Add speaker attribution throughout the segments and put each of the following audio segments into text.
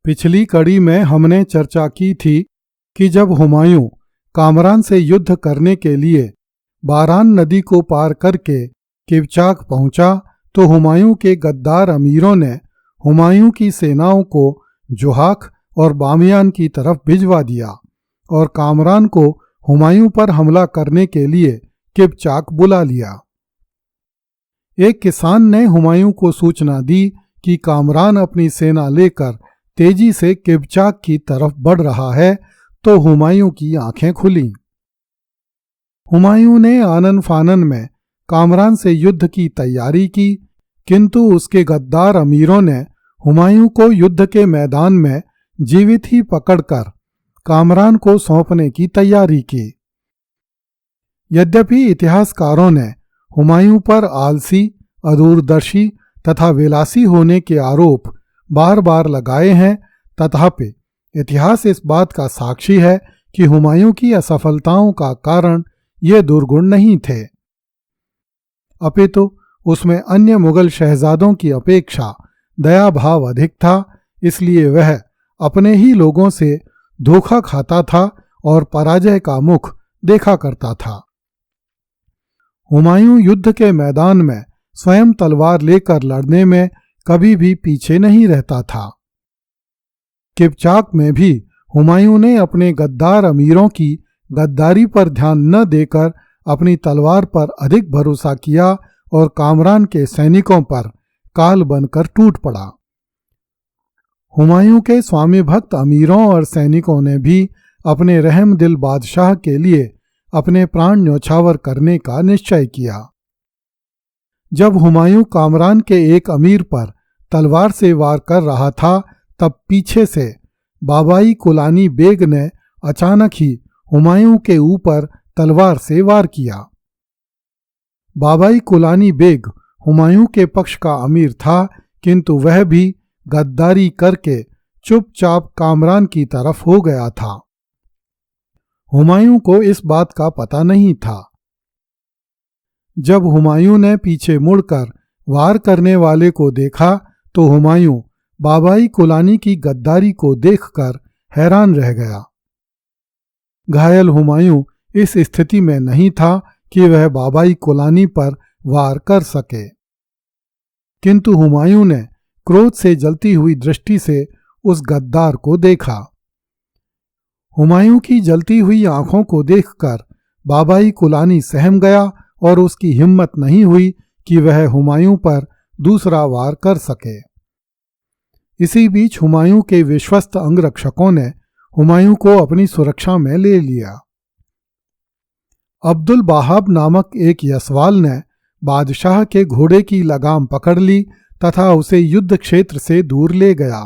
Speaker 1: पिछली कड़ी में हमने चर्चा की थी कि जब हुमायूं कामरान से युद्ध करने के लिए बारान नदी को पार करके किवचाक पहुंचा तो हुमायूं के गद्दार अमीरों ने हुमायूं की सेनाओं को जोहाक और बामियान की तरफ भिजवा दिया और कामरान को हुमायूं पर हमला करने के लिए किवचाक बुला लिया। एक किसान ने हुमायूं को सूचना दी कि कामरान अपनी सेना लेकर तेजी से किवचाक की तरफ बढ़ रहा है, तो हुमायूं की आंखें खुलीं। हुमायूं ने आनन फानन में कामरान से युद्ध की तैयारी की, किंतु उसके गद्दार अमीरों ने हुमायूं को युद्ध के मैदान में जीवित ही पकड़कर कामरान को सौंपने की तैयारी की। यद्यपि इतिहासकारों ने हुमायूं पर आलसी, अदूरदर्शी तथा विलासी होने के आरोप बार बार लगाए हैं, तथापि इतिहास इस बात का साक्षी है कि हुमायूं की असफलताओं का कारण ये दुर्गुण नहीं थे, अपितु उसमें अन्य मुगल शहजादों की अपेक्षा दया भाव अधिक था। इसलिए वह अपने ही लोगों से धोखा खाता था और पराजय का मुख देखा करता था। हुमायूं युद्ध के मैदान में स्वयं तलवार लेकर लड़ने में कभी भी पीछे नहीं रहता था। किवचाक में भी हुमायूं ने अपने गद्दार अमीरों की गद्दारी पर ध्यान न देकर अपनी तलवार पर अधिक भरोसा किया और कामरान के सैनिकों पर काल बनकर टूट पड़ा। हुमायूं के स्वामी भक्त अमीरों और सैनिकों ने भी अपने रहम दिल बादशाह के लिए अपने प्राण न्यौछावर करने का निश्चय किया। जब हुमायूं कामरान के एक अमीर पर तलवार से वार कर रहा था, तब पीछे से बाबाई कुलानी बेग ने अचानक ही हुमायूं के ऊपर तलवार से वार किया। बाबाई कुलानी बेग हुमायूं के पक्ष का अमीर था, किंतु वह भी गद्दारी करके चुपचाप कामरान की तरफ हो गया था। हुमायूं को इस बात का पता नहीं था। जब हुमायूं ने पीछे मुड़कर वार करने वाले को देखा तो हुमायूं बाबाई कुलानी की गद्दारी को देखकर हैरान रह गया। घायल हुमायूं इस स्थिति में नहीं था कि वह बाबाई कुलानी पर वार कर सके, किंतु हुमायूं ने क्रोध से जलती हुई दृष्टि से उस गद्दार को देखा। हुमायूं की जलती हुई आंखों को देखकर बाबाई कुलानी सहम गया और उसकी हिम्मत नहीं हुई कि वह हुमायूं पर दूसरा वार कर सके। इसी बीच हुमायूं के विश्वस्त अंगरक्षकों ने हुमायूं को अपनी सुरक्षा में ले लिया। अब्दुल बाहाब नामक एक यशवाल ने बादशाह के घोड़े की लगाम पकड़ ली तथा उसे युद्ध क्षेत्र से दूर ले गया।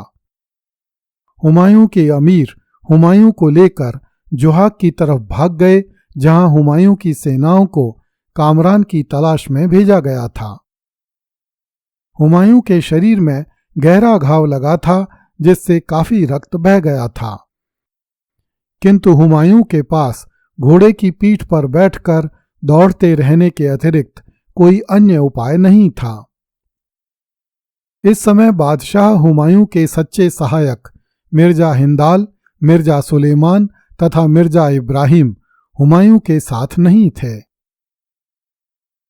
Speaker 1: हुमायूं के अमीर हुमायूं को लेकर जोहाक की तरफ भाग गए, जहां हुमायूं की सेनाओं को कामरान की तलाश में भेजा गया था। हुमायूं के शरीर में गहरा घाव लगा था, जिससे काफी रक्त बह गया था, किंतु हुमायूं के पास घोड़े की पीठ पर बैठकर दौड़ते रहने के अतिरिक्त कोई अन्य उपाय नहीं था। इस समय बादशाह हुमायूं के सच्चे सहायक मिर्जा हिंदाल, मिर्जा सुलेमान तथा मिर्जा इब्राहिम हुमायूं के साथ नहीं थे।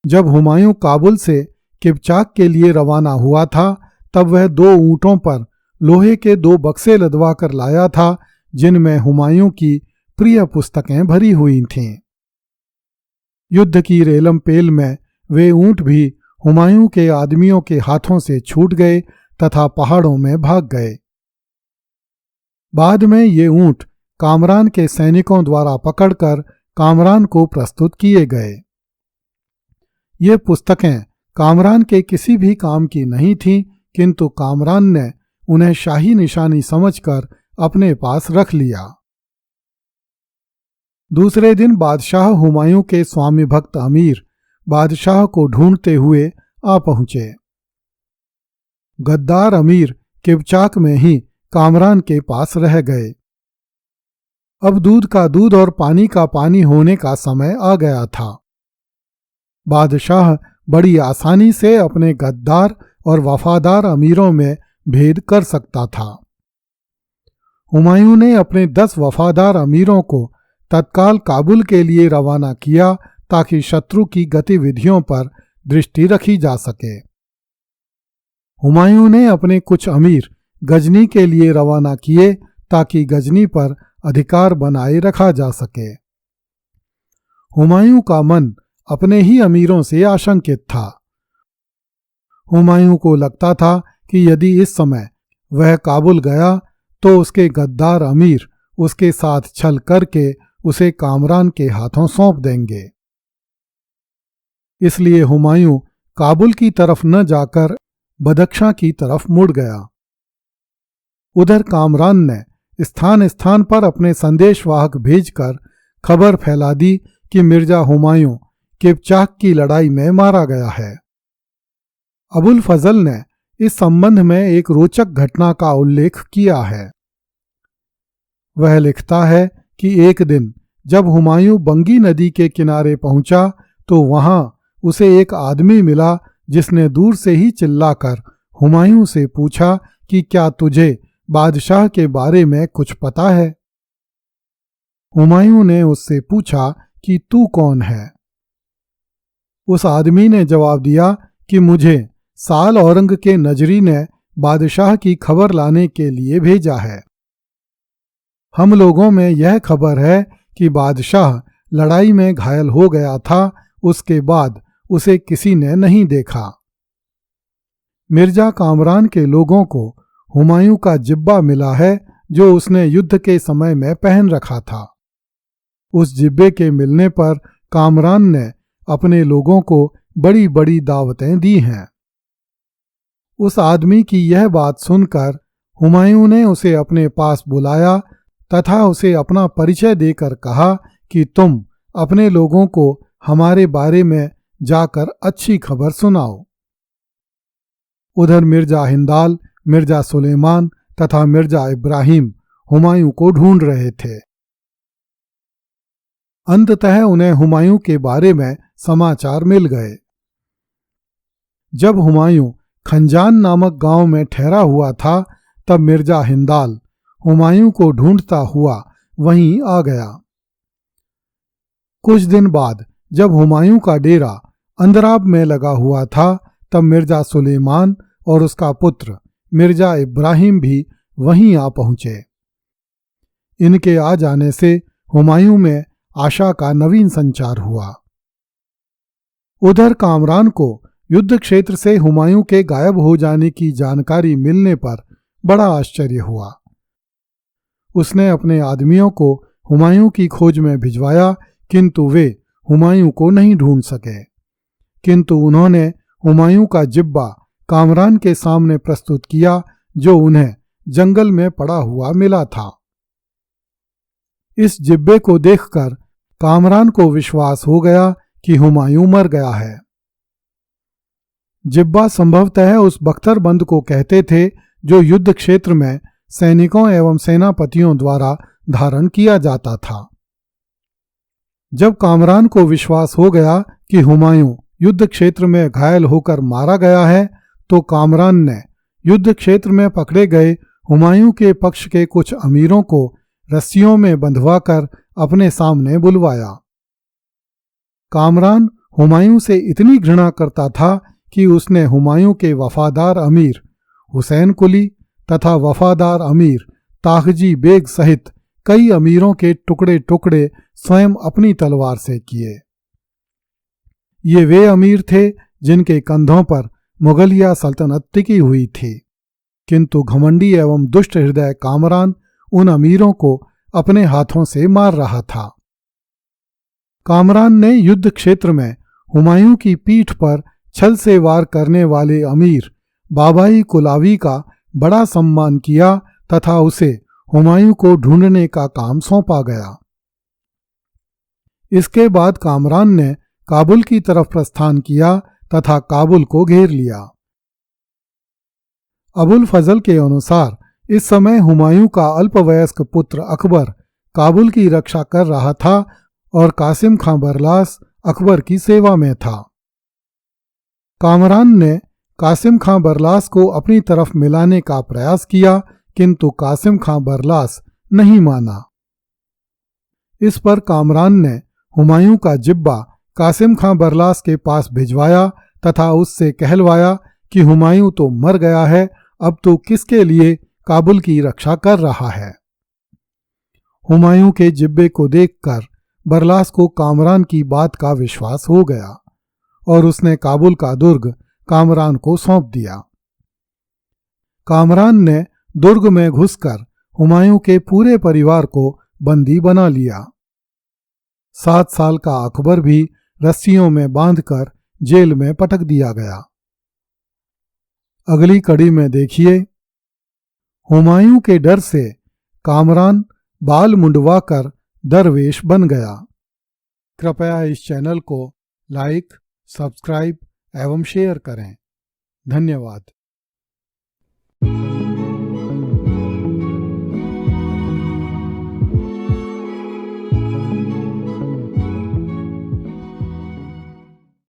Speaker 1: जब हुमायूं काबुल से किवचाक के लिए रवाना हुआ था, तब वह 2 ऊंटों पर लोहे के 2 बक्से लदवा कर लाया था, जिनमें हुमायूं की प्रिय पुस्तकें भरी हुई थीं। युद्ध की रेलम पेल में वे ऊंट भी हुमायूं के आदमियों के हाथों से छूट गए तथा पहाड़ों में भाग गए। बाद में ये ऊंट कामरान के सैनिकों द्वारा पकड़कर कामरान को प्रस्तुत किए गए। ये पुस्तकें कामरान के किसी भी काम की नहीं थीं, किंतु कामरान ने उन्हें शाही निशानी समझकर अपने पास रख लिया। दूसरे दिन बादशाह हुमायूं के स्वामी भक्त अमीर बादशाह को ढूंढते हुए आ पहुंचे। गद्दार अमीर किवचाक में ही कामरान के पास रह गए। अब दूध का दूध और पानी का पानी होने का समय आ गया था। बादशाह बड़ी आसानी से अपने गद्दार और वफादार अमीरों में भेद कर सकता था। हुमायूं ने अपने 10 वफादार अमीरों को तत्काल काबुल के लिए रवाना किया ताकि शत्रु की गतिविधियों पर दृष्टि रखी जा सके। हुमायूं ने अपने कुछ अमीर गजनी के लिए रवाना किए ताकि गजनी पर अधिकार बनाए रखा जा सके। हुमायूं का मन अपने ही अमीरों से आशंकित था। हुमायूं को लगता था कि यदि इस समय वह काबुल गया तो उसके गद्दार अमीर उसके साथ छल करके उसे कामरान के हाथों सौंप देंगे। इसलिए हुमायूं काबुल की तरफ न जाकर बदख्शां की तरफ मुड़ गया। उधर कामरान ने स्थान स्थान पर अपने संदेशवाहक भेजकर खबर फैला दी कि मिर्जा हुमायूं किपचाक की लड़ाई में मारा गया है। अबुल फजल ने इस संबंध में एक रोचक घटना का उल्लेख किया है। वह लिखता है कि एक दिन जब हुमायूं बंगी नदी के किनारे पहुंचा तो वहां उसे एक आदमी मिला जिसने दूर से ही चिल्लाकर हुमायूं से पूछा कि क्या तुझे बादशाह के बारे में कुछ पता है। हुमायूं ने उससे पूछा कि तू कौन है। उस आदमी ने जवाब दिया कि मुझे साल औरंग के नजरी ने बादशाह की खबर लाने के लिए भेजा है। हम लोगों में यह खबर है कि बादशाह लड़ाई में घायल हो गया था, उसके बाद उसे किसी ने नहीं देखा। मिर्जा कामरान के लोगों को हुमायूं का जिब्बा मिला है जो उसने युद्ध के समय में पहन रखा था। उस जिब्बे के मिलने पर कामरान ने अपने लोगों को बड़ी बड़ी दावतें दी हैं। उस आदमी की यह बात सुनकर हुमायूं ने उसे अपने पास बुलाया तथा उसे अपना परिचय देकर कहा कि तुम अपने लोगों को हमारे बारे में जाकर अच्छी खबर सुनाओ। उधर मिर्जा हिंदाल, मिर्जा सुलेमान तथा मिर्जा इब्राहिम हुमायूं को ढूंढ रहे थे। अंततः उन्हें हुमायूं के बारे में समाचार मिल गए। जब हुमायूं खंजान नामक गांव में ठहरा हुआ था तब मिर्जा हिंदाल हुमायूं को ढूंढता हुआ वहीं आ गया। कुछ दिन बाद जब हुमायूं का डेरा अंदराब में लगा हुआ था तब मिर्जा सुलेमान और उसका पुत्र मिर्जा इब्राहिम भी वहीं आ पहुंचे। इनके आ जाने से हुमायूं में आशा का नवीन संचार हुआ। उधर कामरान को युद्ध क्षेत्र से हुमायूं के गायब हो जाने की जानकारी मिलने पर बड़ा आश्चर्य हुआ। उसने अपने आदमियों को हुमायूं की खोज में भिजवाया, किंतु वे हुमायूं को नहीं ढूंढ सके। किंतु उन्होंने हुमायूं का जिब्बा कामरान के सामने प्रस्तुत किया जो उन्हें जंगल में पड़ा हुआ मिला था। इस जिब्बे को देखकर कामरान को विश्वास हो गया कि हुमायूं मर गया है। जिब्बा संभवतः उस बख्तरबंद को कहते थे जो युद्ध क्षेत्र में सैनिकों एवं सेनापतियों द्वारा धारण किया जाता था। जब कामरान को विश्वास हो गया कि हुमायूं युद्ध क्षेत्र में घायल होकर मारा गया है तो कामरान ने युद्ध क्षेत्र में पकड़े गए हुमायूं के पक्ष के कुछ अमीरों को रस्सियों में बंधवाकर अपने सामने बुलवाया। कामरान हुमायूं से इतनी घृणा करता था कि उसने हुमायूं के वफादार अमीर हुसैन कुली तथा वफादार अमीर ताखजी बेग सहित कई अमीरों के टुकड़े टुकड़े स्वयं अपनी तलवार से किए। ये वे अमीर थे जिनके कंधों पर मुगलिया सल्तनत टिकी हुई थी, किंतु घमंडी एवं दुष्ट हृदय कामरान उन अमीरों को अपने हाथों से मार रहा था। कामरान ने युद्ध क्षेत्र में हुमायूं की पीठ पर छल से वार करने वाले अमीर बाबाई कुलावी का बड़ा सम्मान किया तथा उसे हुमायूं को ढूंढने का काम सौंपा गया। इसके बाद कामरान ने काबुल की तरफ प्रस्थान किया तथा काबुल को घेर लिया। अबुल फजल के अनुसार इस समय हुमायूं का अल्पवयस्क पुत्र अकबर काबुल की रक्षा कर रहा था और कासिम खां बरलास अकबर की सेवा में था। कामरान ने कासिम खां बरलास को अपनी तरफ मिलाने का प्रयास किया, किंतु कासिम खां बरलास नहीं माना। इस पर कामरान ने हुमायूं का जिब्बा कासिम खां बरलास के पास भिजवाया तथा उससे कहलवाया कि हुमायूं तो मर गया है, अब तो किसके लिए काबुल की रक्षा कर रहा है। हुमायूं के जिब्बे को देखकर बरलास को कामरान की बात का विश्वास हो गया और उसने काबुल का दुर्ग कामरान को सौंप दिया। कामरान ने दुर्ग में घुसकर हुमायूं के पूरे परिवार को बंदी बना लिया। 7 साल का अकबर भी रस्सियों में बांधकर जेल में पटक दिया गया। अगली कड़ी में देखिए, हुमायूं के डर से कामरान बाल मुंडवाकर दरवेश बन गया। कृपया इस चैनल को लाइक, सब्सक्राइब एवं शेयर करें। धन्यवाद।